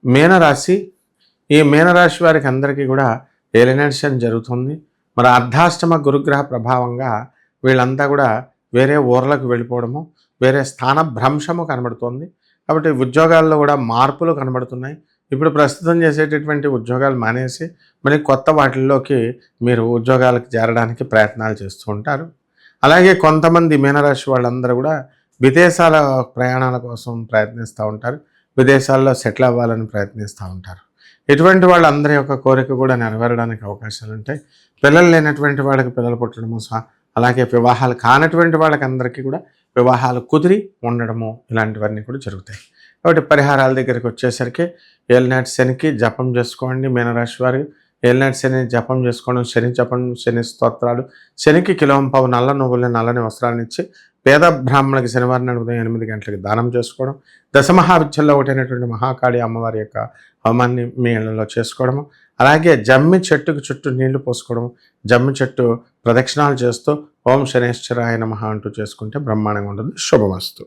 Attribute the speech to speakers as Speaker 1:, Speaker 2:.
Speaker 1: మీనరాశి. ఈ మీనరాశి వారికి అందరికీ కూడా ఏలినాటి శని జరుగుతుంది. మరి అర్ధాష్టమ గురుగ్రహ ప్రభావంగా వీళ్ళంతా కూడా వేరే ఊర్లకు వెళ్ళిపోవడము, వేరే స్థాన భ్రంశము కనబడుతోంది. కాబట్టి ఉద్యోగాల్లో కూడా మార్పులు కనబడుతున్నాయి. ఇప్పుడు ప్రస్తుతం చేసేటటువంటి ఉద్యోగాలు మానేసి మరి కొత్త వాటిల్లోకి మీరు ఉద్యోగాలకు చేరడానికి ప్రయత్నాలు చేస్తూ ఉంటారు. అలాగే కొంతమంది మీనరాశి వాళ్ళందరూ కూడా విదేశాల ప్రయాణాల కోసం ప్రయత్నిస్తూ ఉంటారు. విదేశాల్లో సెటిల్ అవ్వాలని ప్రయత్నిస్తూ ఉంటారు. ఇటువంటి వాళ్ళందరి యొక్క కోరిక కూడా నెరవేరడానికి అవకాశాలు ఉంటాయి. పిల్లలు లేనటువంటి వాళ్ళకి పిల్లలు పుట్టడము, అలాగే వివాహాలు కానటువంటి వాళ్ళకి అందరికీ కూడా వివాహాలు కుదిరి ఉండడము, ఇలాంటివన్నీ కూడా జరుగుతాయి. కాబట్టి పరిహారాల దగ్గరికి వచ్చేసరికి ఏలినాటి శనికి జపం చేసుకోండి. మీనరాశి వారు ఏలినాటి శని జపం చేసుకోవడం, శని జపం, శని స్తోత్రాలు, శనికి కిలోంపావు నల్ల నువ్వుల్ని, నల్లని వస్త్రాన్ని ఇచ్చి పేద బ్రాహ్మణులకి శనివారం నాడు ఉదయం 8 గంటలకి దానం చేసుకోవడం, దశమహావిద్యల్లో ఒకటైనటువంటి మహాకాళి అమ్మవారి యొక్క హోమాన్ని మీ ఇళ్లలో చేసుకోవడము, అలాగే జమ్మి చెట్టుకు చుట్టూ నీళ్లు పోసుకోవడం, జమ్మి చెట్టు ప్రదక్షిణాలు చేస్తూ ఓం శనేశ్వరాయ నమః అంటూ చేసుకుంటే బ్రహ్మాండంగా ఉంటుంది. శుభమస్తు.